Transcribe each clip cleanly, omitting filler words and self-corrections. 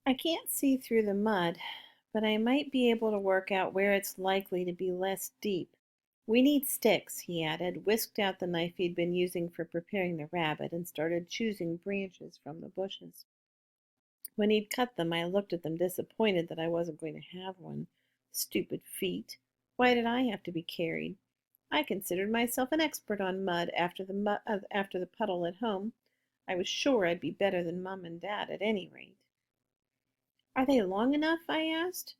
I can't see through the mud, but I might be able to work out where it's likely to be less deep. We need sticks, he added, whisked out the knife he'd been using for preparing the rabbit, and started choosing branches from the bushes. When he'd cut them, I looked at them disappointed that I wasn't going to have one. Stupid feet. Why did I have to be carried? I considered myself an expert on mud after the puddle at home. I was sure I'd be better than Mum and Dad at any rate. Are they long enough? I asked.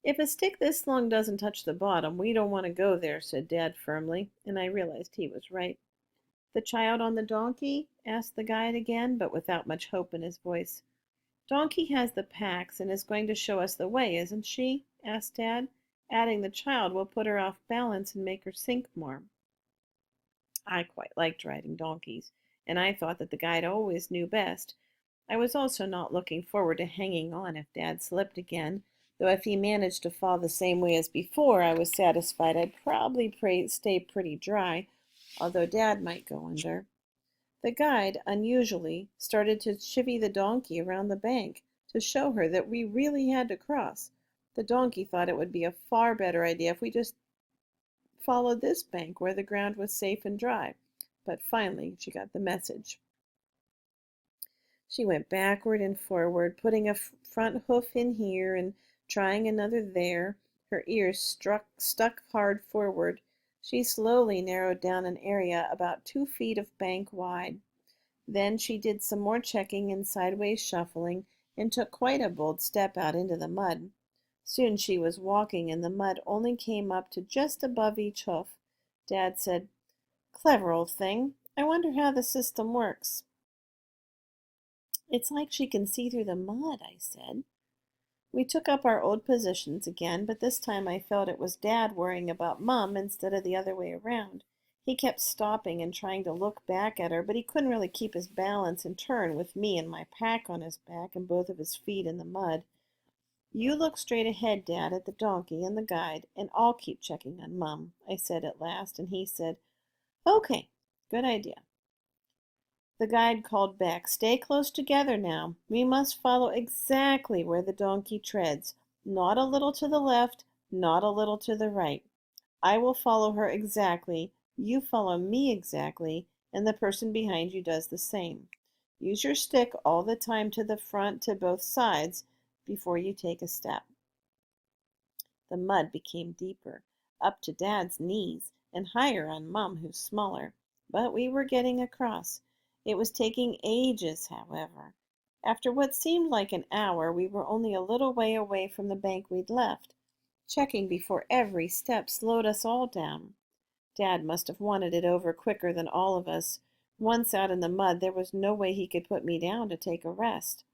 If a stick this long doesn't touch the bottom, we don't want to go there, said Dad firmly, and I realized he was right. The child on the donkey? Asked the guide again, but without much hope in his voice. Donkey has the packs and is going to show us the way, isn't she? Asked Dad. Adding the child will put her off balance and make her sink more. I quite liked riding donkeys, and I thought that the guide always knew best. I was also not looking forward to hanging on if Dad slipped again, though if he managed to fall the same way as before, I was satisfied I'd probably stay pretty dry, although Dad might go under. The guide, unusually, started to chivvy the donkey around the bank to show her that we really had to cross. The donkey thought it would be a far better idea if we just followed this bank where the ground was safe and dry, but finally she got the message. She went backward and forward, putting a front hoof in here and trying another there, her ears stuck hard forward. She slowly narrowed down an area about 2 feet of bank wide. Then she did some more checking and sideways shuffling and took quite a bold step out into the mud. Soon she was walking and the mud only came up to just above each hoof. Dad said, "Clever old thing. I wonder how the system works." "It's like she can see through the mud," I said. We took up our old positions again, but this time I felt it was Dad worrying about Mum instead of the other way around. He kept stopping and trying to look back at her, but he couldn't really keep his balance and turn with me and my pack on his back and both of his feet in the mud. "You look straight ahead, Dad, at the donkey and the guide, and I'll keep checking on Mum," I said at last, and he said, "Okay, good idea." The guide called back, "Stay close together now. We must follow exactly where the donkey treads, not a little to the left, not a little to the right. I will follow her exactly, you follow me exactly, and the person behind you does the same. Use your stick all the time to the front to both sides before you take a step." The mud became deeper, up to Dad's knees, and higher on Mum, who's smaller. But we were getting across. It was taking ages, however. After what seemed like an hour, we were only a little way away from the bank we'd left. Checking before every step slowed us all down. Dad must have wanted it over quicker than all of us. Once out in the mud, there was no way he could put me down to take a rest.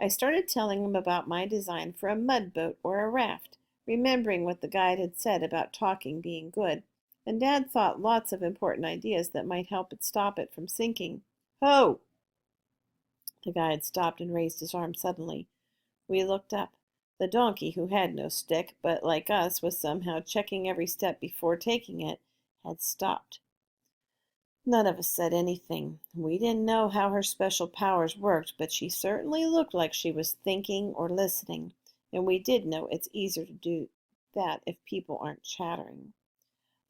I started telling him about my design for a mud boat or a raft, remembering what the guide had said about talking being good, and Dad thought lots of important ideas that might help it stop it from sinking. "Ho!" The guide stopped and raised his arm suddenly. We looked up. The donkey, who had no stick, but like us was somehow checking every step before taking it, had stopped. None of us said anything. We didn't know how her special powers worked, but she certainly looked like she was thinking or listening, and we did know it's easier to do that if people aren't chattering.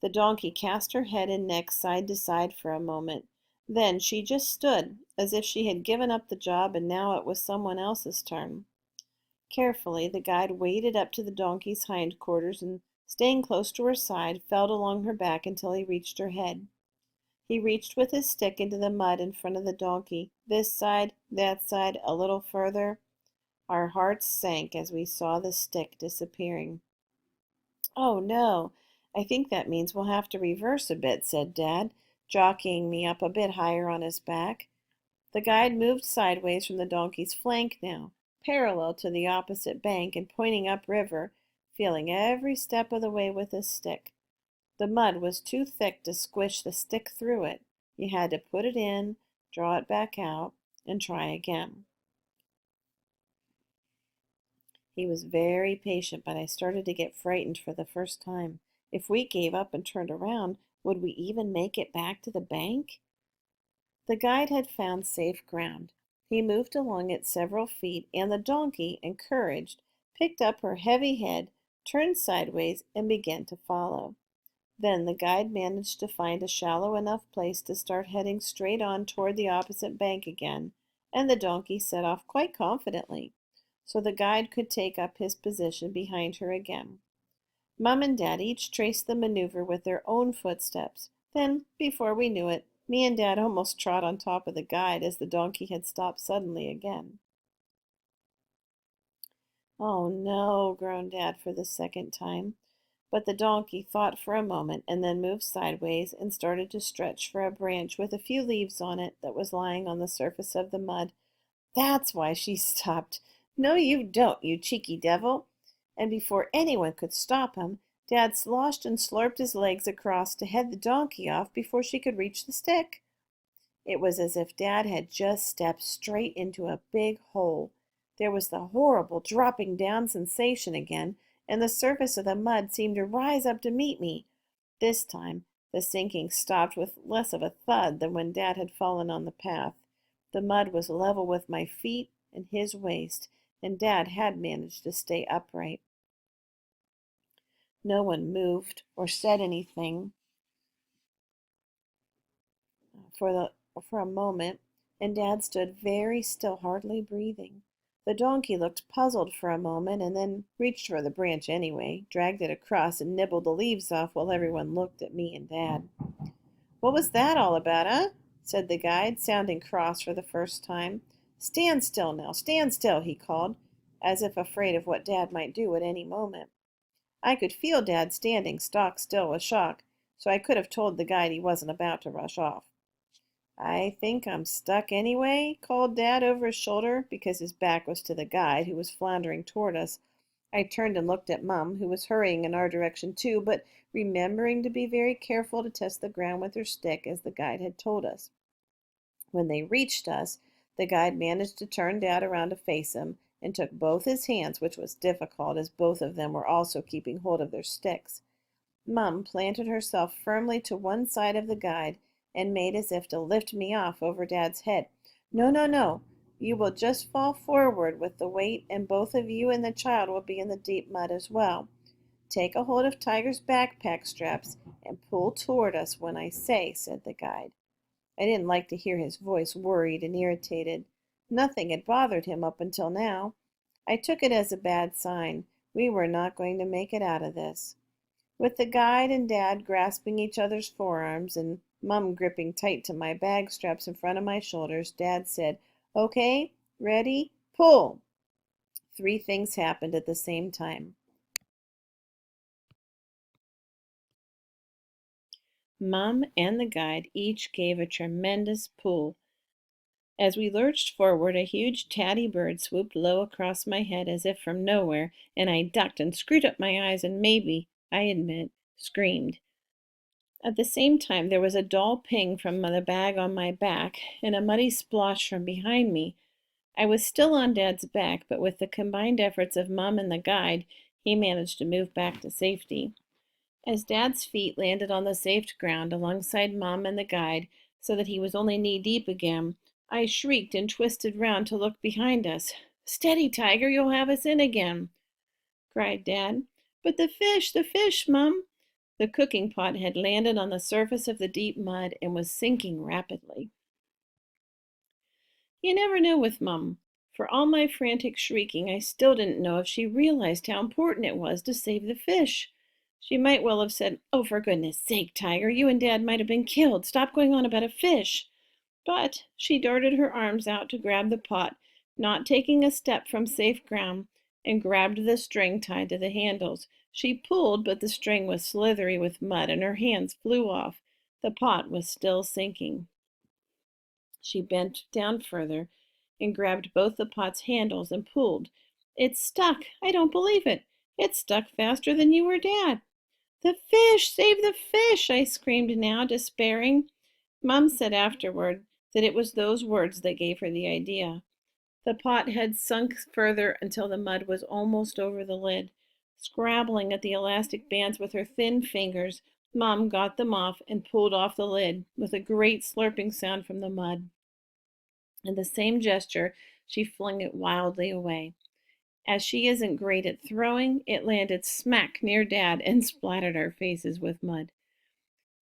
The donkey cast her head and neck side to side for a moment. Then she just stood, as if she had given up the job and now it was someone else's turn. Carefully, the guide waded up to the donkey's hindquarters and, staying close to her side, felt along her back until he reached her head. He reached with his stick into the mud in front of the donkey, this side, that side, a little further. Our hearts sank as we saw the stick disappearing. "Oh, no, I think that means we'll have to reverse a bit," said Dad, jockeying me up a bit higher on his back. The guide moved sideways from the donkey's flank now, parallel to the opposite bank and pointing upriver, feeling every step of the way with his stick. The mud was too thick to squish the stick through it. You had to put it in, draw it back out, and try again. He was very patient, but I started to get frightened for the first time. If we gave up and turned around, would we even make it back to the bank? The guide had found safe ground. He moved along it several feet, and the donkey, encouraged, picked up her heavy head, turned sideways, and began to follow. Then the guide managed to find a shallow enough place to start heading straight on toward the opposite bank again, and the donkey set off quite confidently, so the guide could take up his position behind her again. Mum and Dad each traced the maneuver with their own footsteps. Then, before we knew it, me and Dad almost trod on top of the guide as the donkey had stopped suddenly again. "Oh, no," groaned Dad for the second time. But the donkey thought for a moment and then moved sideways and started to stretch for a branch with a few leaves on it that was lying on the surface of the mud. "That's why she stopped. No, you don't, you cheeky devil." And before anyone could stop him, Dad sloshed and slurped his legs across to head the donkey off before she could reach the stick. It was as if Dad had just stepped straight into a big hole. There was the horrible dropping down sensation again, and the surface of the mud seemed to rise up to meet me. This time, the sinking stopped with less of a thud than when Dad had fallen on the path. The mud was level with my feet and his waist, and Dad had managed to stay upright. No one moved or said anything for a moment, and Dad stood very still, hardly breathing. The donkey looked puzzled for a moment and then reached for the branch anyway, dragged it across, and nibbled the leaves off while everyone looked at me and Dad. "What was that all about, eh?" said the guide, sounding cross for the first time. "Stand still now, stand still," he called, as if afraid of what Dad might do at any moment. I could feel Dad standing stock still with shock, so I could have told the guide he wasn't about to rush off. "I think I'm stuck anyway," called Dad over his shoulder, because his back was to the guide, who was floundering toward us. I turned and looked at Mum, who was hurrying in our direction too, but remembering to be very careful to test the ground with her stick, as the guide had told us. When they reached us, the guide managed to turn Dad around to face him, and took both his hands, which was difficult, as both of them were also keeping hold of their sticks. Mum planted herself firmly to one side of the guide, and made as if to lift me off over Dad's head. "No, no, no. You will just fall forward with the weight, and both of you and the child will be in the deep mud as well. Take a hold of Tiger's backpack straps and pull toward us when I say," said the guide. I didn't like to hear his voice worried and irritated. Nothing had bothered him up until now. I took it as a bad sign. We were not going to make it out of this. With the guide and Dad grasping each other's forearms and Mum gripping tight to my bag straps in front of my shoulders, Dad said, "Okay, ready, pull." Three things happened at the same time. Mum and the guide each gave a tremendous pull. As we lurched forward, a huge tatty bird swooped low across my head as if from nowhere, and I ducked and screwed up my eyes and maybe, I admit, screamed. At the same time, there was a dull ping from the bag on my back and a muddy splosh from behind me. I was still on Dad's back, but with the combined efforts of Mum and the guide, he managed to move back to safety. As Dad's feet landed on the safe ground alongside Mum and the guide, so that he was only knee-deep again, I shrieked and twisted round to look behind us. "Steady, Tiger, you'll have us in again," cried Dad. "But the fish, Mum!" The cooking pot had landed on the surface of the deep mud and was sinking rapidly. You never know with Mum. For all my frantic shrieking, I still didn't know if she realized how important it was to save the fish. She might well have said, "Oh, for goodness sake, Tiger, you and Dad might have been killed. Stop going on about a fish." But she darted her arms out to grab the pot, not taking a step from safe ground, and grabbed the string tied to the handles. She pulled, but the string was slithery with mud, and her hands flew off. The pot was still sinking. She bent down further and grabbed both the pot's handles and pulled. "It's stuck. I don't believe it. It's stuck faster than you or Dad." "The fish! Save the fish!" I screamed now, despairing. Mum said afterward that it was those words that gave her the idea. The pot had sunk further until the mud was almost over the lid. Scrabbling at the elastic bands with her thin fingers, Mum got them off and pulled off the lid, with a great slurping sound from the mud. In the same gesture, she flung it wildly away. As she isn't great at throwing, it landed smack near Dad and splattered our faces with mud.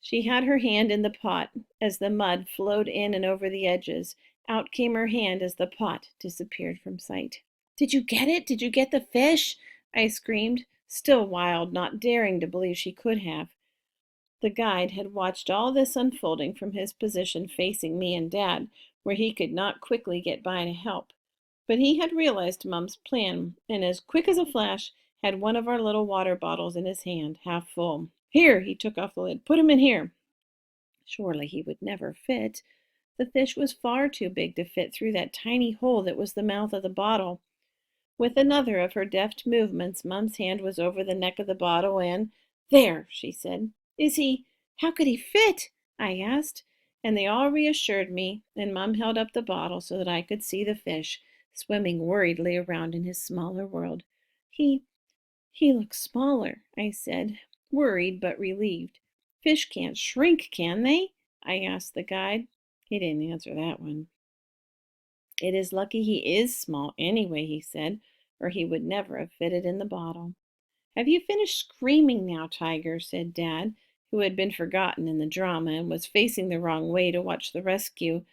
She had her hand in the pot. As the mud flowed in and over the edges, out came her hand as the pot disappeared from sight. "Did you get it? Did you get the fish?" I screamed, still wild, not daring to believe she could have. The guide had watched all this unfolding from his position facing me and Dad, where he could not quickly get by to help. But he had realized Mum's plan, and as quick as a flash had one of our little water bottles in his hand, half full. "Here," he took off the lid. "Put him in here." Surely he would never fit. The fish was far too big to fit through that tiny hole that was the mouth of the bottle. With another of her deft movements, Mum's hand was over the neck of the bottle and, "There," she said. How could he fit?" I asked, and they all reassured me, and Mum held up the bottle so that I could see the fish swimming worriedly around in his smaller world. He, he looks smaller," I said, worried but relieved. "Fish can't shrink, can they?" I asked the guide. He didn't answer that one. "It is lucky he is small anyway," he said, "or he would never have fitted in the bottle." "Have you finished screaming now, Tiger?" said Dad, who had been forgotten in the drama and was facing the wrong way to watch the rescue.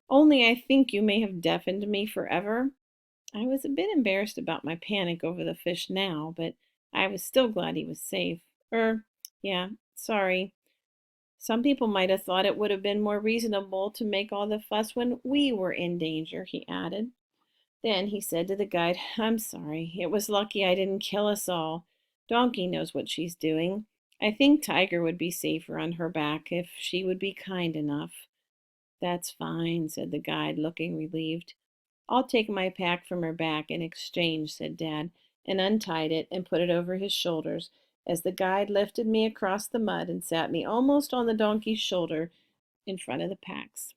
"Only I think you may have deafened me forever." I was a bit embarrassed about my panic over the fish now, but I was still glad he was safe. Yeah, sorry. Some people might have thought it would have been more reasonable to make all the fuss when we were in danger," he added. Then he said to the guide, "I'm sorry. It was lucky I didn't kill us all. Donkey knows what she's doing. I think Tiger would be safer on her back if she would be kind enough." "That's fine," said the guide, looking relieved. "I'll take my pack from her back in exchange," said Dad, and untied it and put it over his shoulders as the guide lifted me across the mud and sat me almost on the donkey's shoulder in front of the packs.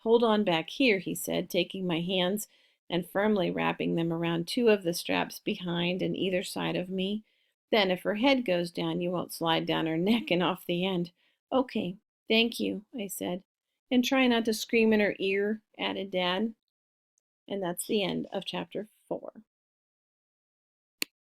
"Hold on back here," he said, taking my hands and firmly wrapping them around two of the straps behind and either side of me. "Then if her head goes down, you won't slide down her neck and off the end." "Okay, thank you," I said. "And try not to scream in her ear," added Dad. And that's the end of chapter 4.